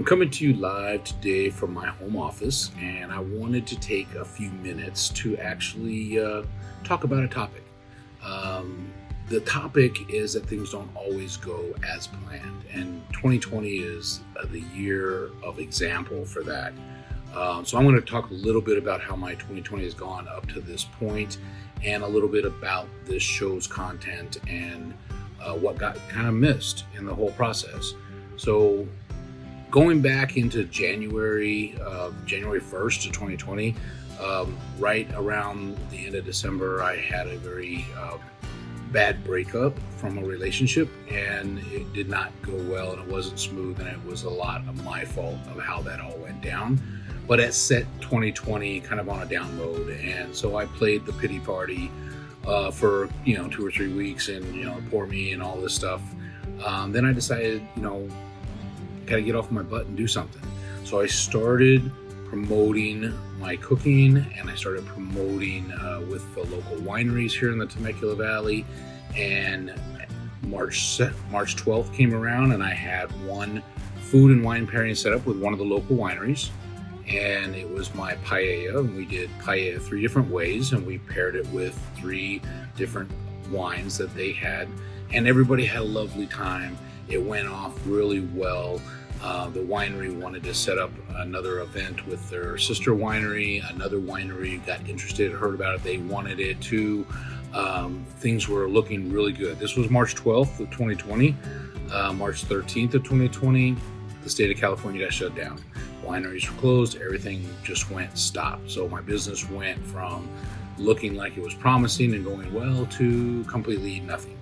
coming to you live today from my home office, and I wanted to take a few minutes to actually talk about a topic. The topic is that things don't always go as planned, and 2020 is the year of example for that. So I'm going to talk a little bit about how my 2020 has gone up to this point, and a little bit about this show's content and what got kind of missed in the whole process. So going back into January 1st of 2020, right around the end of December, I had a very bad breakup from a relationship, and it did not go well, and it wasn't smooth, and it was a lot of my fault of how that all went down. But it set 2020 kind of on a down mode, and so I played the pity party for 2 or 3 weeks, and poor me and all this stuff. Then I decided, gotta get off my butt and do something. So I started promoting my cooking, and I started promoting with the local wineries here in the Temecula Valley. And March 12th came around, and I had one food and wine pairing set up with one of the local wineries. And it was my paella, and we did paella 3 different ways, and we paired it with 3 different wines that they had, and everybody had a lovely time. It went off really well. The winery wanted to set up another event with their sister winery. Another winery got interested, heard about it, they wanted it too. Things were looking really good. This was March 12th of 2020. March 13th of 2020, the state of California got shut down. Wineries were closed, everything just went stop. So my business went from looking like it was promising and going well to completely nothing.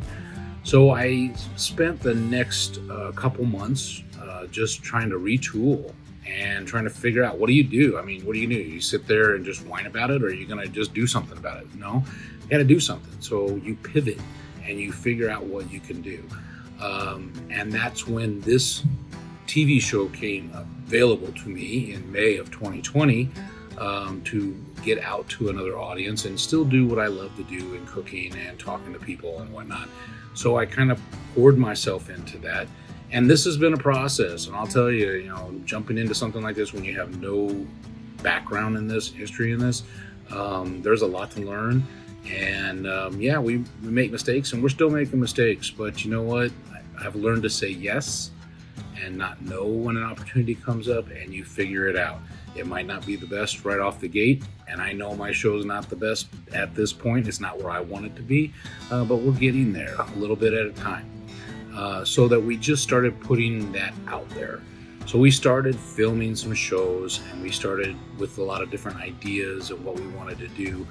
So I spent the next couple months just trying to retool and trying to figure out, what do you do? I mean, what do? You sit there and just whine about it, or are you going to just do something about it? No, you got to do something. So you pivot and you figure out what you can do. And that's when this TV show came available to me in May of 2020 to get out to another audience and still do what I love to do in cooking and talking to people and whatnot. So I kind of poured myself into that. And this has been a process. And I'll tell you, jumping into something like this when you have no background in this, history in this, there's a lot to learn. And we make mistakes, and we're still making mistakes. But you know what? I've learned to say yes and not know when an opportunity comes up, and you figure it out. It might not be the best right off the gate, and I know my show's not the best at this point. It's not where I want it to be, but we're getting there a little bit at a time. So that we just started putting that out there. So we started filming some shows, and we started with a lot of different ideas of what we wanted to do.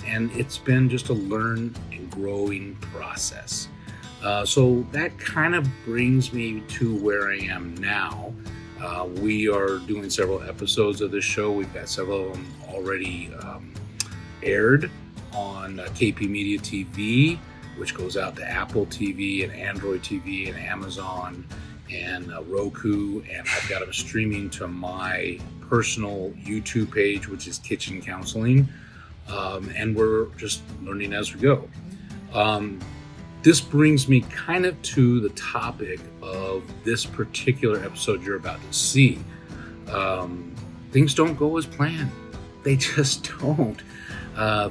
And it's been just a learn and growing process. So that kind of brings me to where I am now. We are doing several episodes of this show. We've got several of them already aired on KP Media TV, which goes out to Apple TV and Android TV and Amazon and Roku. And I've got them streaming to my personal YouTube page, which is Kitchen Counseling. And we're just learning as we go. This brings me kind of to the topic of this particular episode you're about to see. Things don't go as planned. They just don't.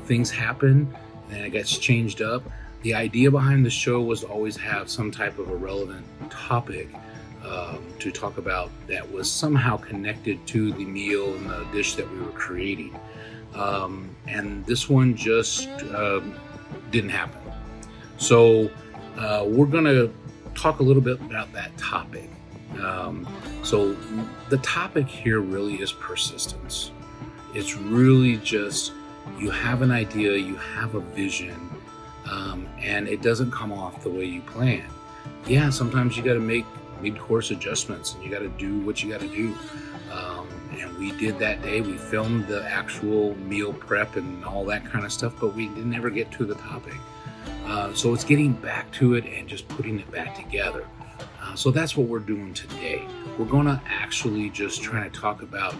Things happen, and it gets changed up. The idea behind the show was to always have some type of a relevant topic to talk about that was somehow connected to the meal and the dish that we were creating. And this one just didn't happen. So we're going to talk a little bit about that topic. So the topic here really is persistence. It's really just, you have an idea, you have a vision, and it doesn't come off the way you plan. Yeah, sometimes you got to make mid-course adjustments, and you got to do what you got to do. And we did that day. We filmed the actual meal prep and all that kind of stuff, but we didn't ever get to the topic. So it's getting back to it and just putting it back together. So that's what we're doing today. We're going to actually just try to talk about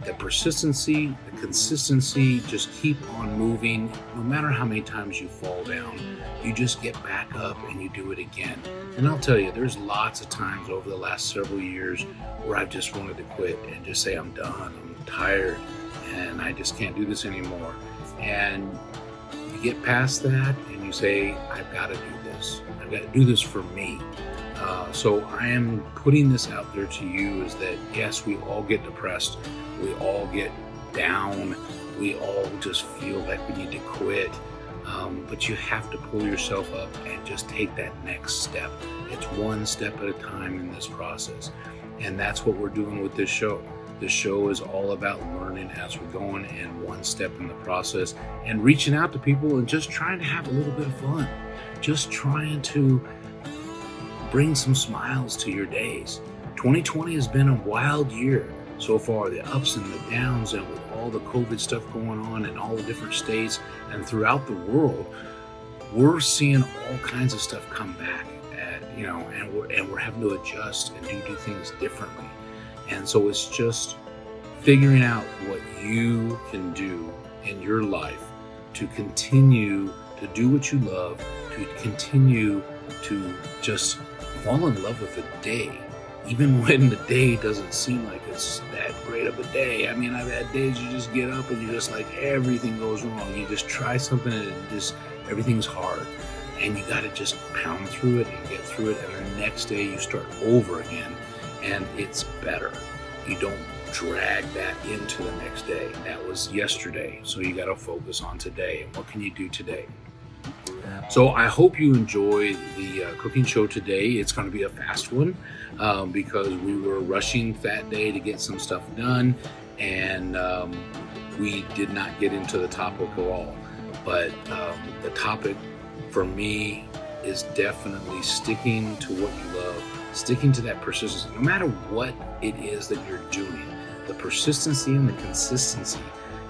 the persistency, the consistency, just keep on moving. No matter how many times you fall down, you just get back up and you do it again. And I'll tell you, there's lots of times over the last several years where I've just wanted to quit and just say, I'm done, I'm tired, and I just can't do this anymore. And you get past that and you say, I've got to do this. I've got to do this for me. So I am putting this out there to you is that, yes, we all get depressed. We all get down. We all just feel like we need to quit. But you have to pull yourself up and just take that next step. It's one step at a time in this process. And that's what we're doing with this show. The show is all about learning as we're going and one step in the process and reaching out to people and just trying to have a little bit of fun. Just trying to bring some smiles to your days. 2020 has been a wild year so far, the ups and the downs, and with all the COVID stuff going on in all the different states and throughout the world, we're seeing all kinds of stuff come back and we're having to adjust and do things differently. And so it's just figuring out what you can do in your life to continue to do what you love, to continue to just fall in love with the day, even when the day doesn't seem like it's that great of a day. I mean, I've had days you just get up and you're just like, everything goes wrong. You just try something and everything's hard. And you got to just pound through it and get through it. And the next day you start over again and it's better. You don't drag that into the next day. That was yesterday. So you got to focus on today. And what can you do today? So I hope you enjoy the cooking show today. It's going to be a fast one because we were rushing that day to get some stuff done, and we did not get into the topic at all. But the topic for me is definitely sticking to what you love, sticking to that persistency. No matter what it is that you're doing, the persistency and the consistency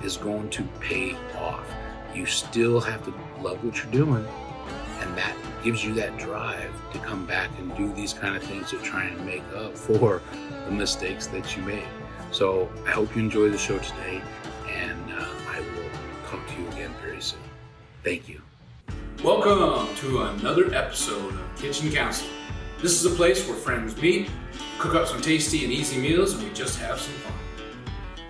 is going to pay off. You still have to love what you're doing, and that gives you that drive to come back and do these kind of things to try and make up for the mistakes that you made. So I hope you enjoy the show today, and I will talk to you again very soon. Thank you. Welcome to another episode of Kitchen Council. This is a place where friends meet, cook up some tasty and easy meals, and we just have some fun.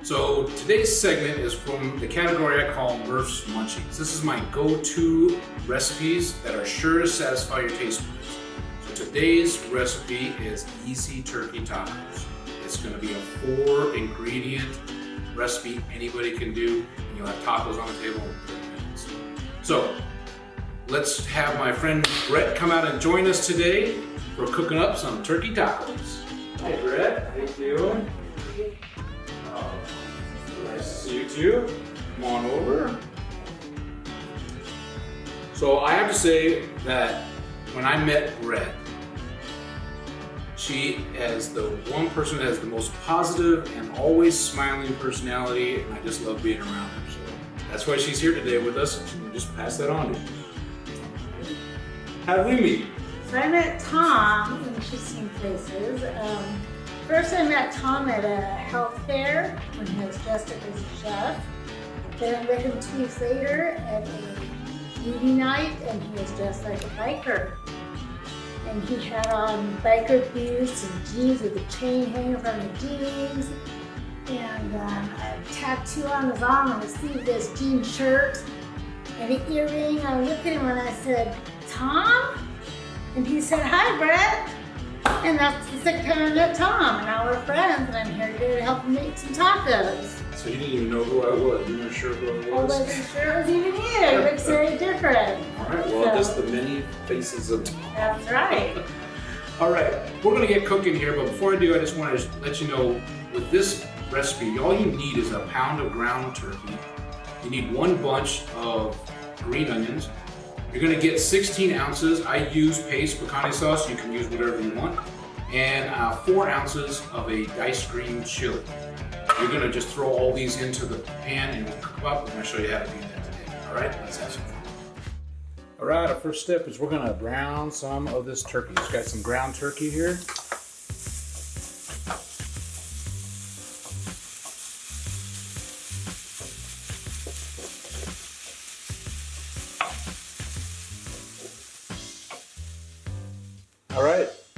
So today's segment is from the category I call Murph's Munchies. This is my go-to recipes that are sure to satisfy your taste buds. So today's recipe is Easy Turkey Tacos. It's going to be a 4-ingredient recipe anybody can do, and you'll have tacos on the table in 30 minutes. So let's have my friend Brett come out and join us today for cooking up some turkey tacos. Hi Brett, how you doing? Nice to see you too. Come on over. So I have to say that when I met Brett, she is the one person that has the most positive and always smiling personality, and I just love being around her. So that's why she's here today with us, and she can just pass that on to you. How did we meet? So I met Tom in interesting places. First I met Tom at a health fair when he was dressed up as a chef. Then I met him 2 weeks later at a movie night and he was dressed like a biker. And he had on biker boots and jeans with a chain hanging from the jeans. And a tattoo on his arm and a sleeveless jean shirt and an earring. I looked at him and I said, Tom? And he said, hi, Brett. And that's the second time I met Tom, and now we're friends, and I'm here today to help him make some tacos. So you didn't even know who I was? You weren't sure who I was? I wasn't sure it was even you. It looks very different. All right, well, just the many faces of Tom. That's right. All right, we're going to get cooking here, but before I do, I just want to let you know, with this recipe, all you need is a pound of ground turkey. You need 1 bunch of green onions. You're going to get 16 ounces. I use paste picante sauce. You can use whatever you want. And 4 ounces of a diced green chili. You're going to just throw all these into the pan and we'll cook them up. I'm going to show you how to do that today. All right, let's have some fun. All right, our first step is we're going to brown some of this turkey. It's got some ground turkey here.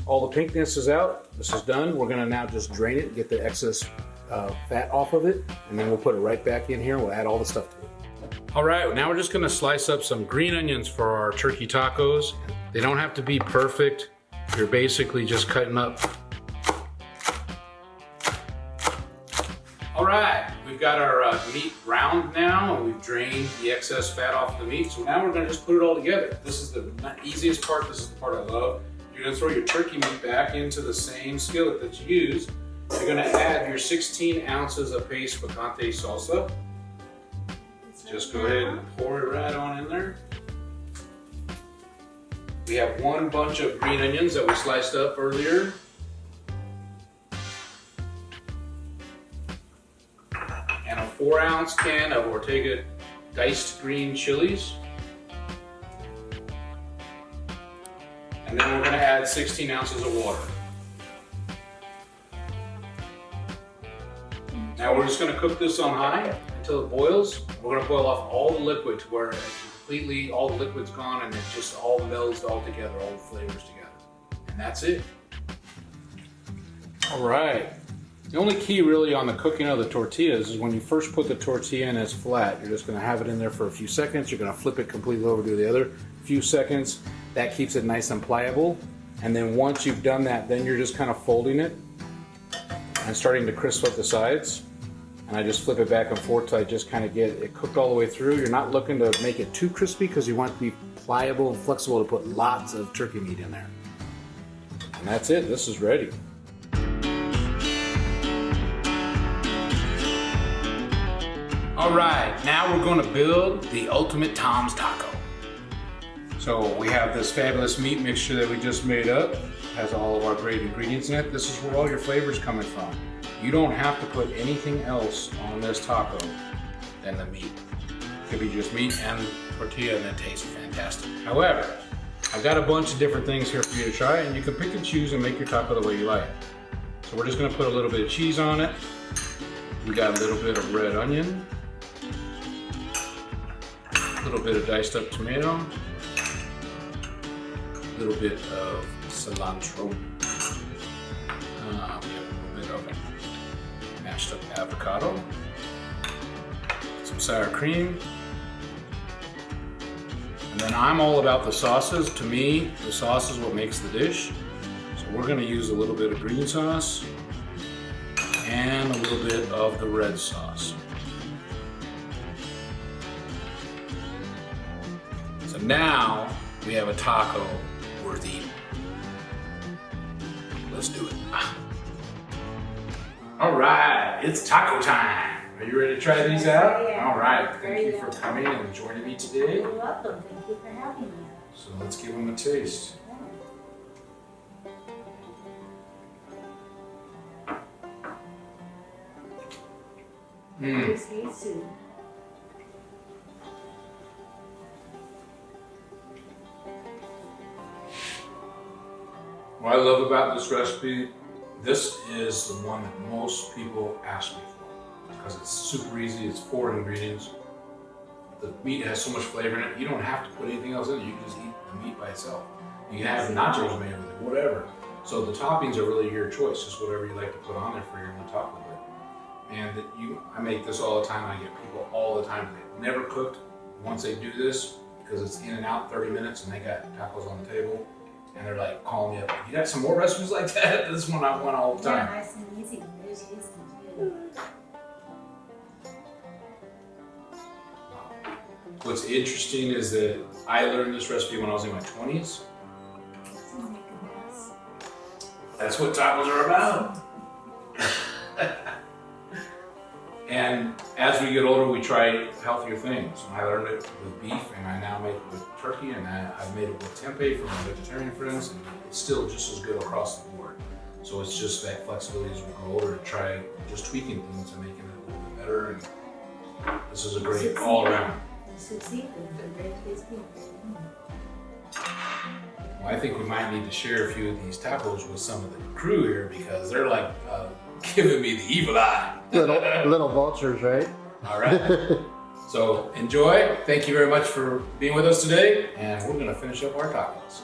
all the pinkness is out. This is done. We're gonna now just drain it, get the excess fat off of it, and then we'll put it right back in here. We'll add all the stuff to it. All right, now we're just gonna slice up some green onions for our turkey tacos. They don't have to be perfect. You're basically just cutting up. All right, we've got our meat browned now, and we've drained the excess fat off the meat. So now we're gonna just put it all together. This is the easiest part. This is the part I love. You're gonna throw your turkey meat back into the same skillet that you used. You're gonna add your 16 ounces of paste picante salsa. Just go ahead and pour it right on in there. We have one bunch of green onions that we sliced up earlier. And a 4-ounce can of Ortega diced green chilies. And then we're gonna add 16 ounces of water. Now we're just gonna cook this on high until it boils. We're gonna boil off all the liquid to where completely all the liquid's gone and it just all melds all together, all the flavors together. And that's it. All right. The only key really on the cooking of the tortillas is when you first put the tortilla in as flat, you're just gonna have it in there for a few seconds. You're gonna flip it completely over to the other few seconds. That keeps it nice and pliable. And then once you've done that, then you're just kind of folding it and starting to crisp up the sides. And I just flip it back and forth till I just kind of get it cooked all the way through. You're not looking to make it too crispy because you want it to be pliable and flexible to put lots of turkey meat in there. And that's it, this is ready. All right, now we're gonna build the ultimate Tom's Taco. So we have this fabulous meat mixture that we just made up. It has all of our great ingredients in it. This is where all your flavor's coming from. You don't have to put anything else on this taco than the meat. It could be just meat and tortilla and it tastes fantastic. However, I've got a bunch of different things here for you to try and you can pick and choose and make your taco the way you like. So we're just gonna put a little bit of cheese on it. We got a little bit of red onion, a little bit of diced up tomato, a little bit of cilantro, we have a little bit of mashed up avocado, some sour cream, and then I'm all about the sauces. To me, the sauce is what makes the dish. So we're gonna use a little bit of green sauce and a little bit of the red sauce. So now we have a taco worth eating. Let's do it. All right, it's taco time. Are you ready to try these out? Yeah. All right, thank you for coming and joining me today. You're welcome. Thank you for having me. So let's give them a taste. Tasty. What I love about this recipe, this is the one that most people ask me for because it's super easy. It's 4 ingredients. The meat has so much flavor in it. You don't have to put anything else in it. You can just eat the meat by itself. You can have nachos made with it, whatever. So the toppings are really your choice, just whatever you like to put on there for your own taco. And I make this all the time. I get people all the time. They've never cooked. Once they do this, because it's in and out 30 minutes, and they got tacos on the table, and they're like calling me up. You got some more recipes like that? This one I want all the time. Yeah, nice and easy. Very tasty too. What's interesting is that I learned this recipe when I was in my 20s. That's what tacos are about. And as we get older, we try healthier things. And I learned it with beef, and I now make it with turkey, and I've made it with tempeh for my vegetarian friends, and it's still just as good across the board. So it's just that flexibility as we grow older to try just tweaking things and making it a little bit better. And this is a great all around. Seafood, very tasty. Well, I think we might need to share a few of these tacos with some of the crew here because they're like giving me the evil eye. Little vultures, right? All right. So enjoy. Thank you very much for being with us today, and we're going to finish up our tacos.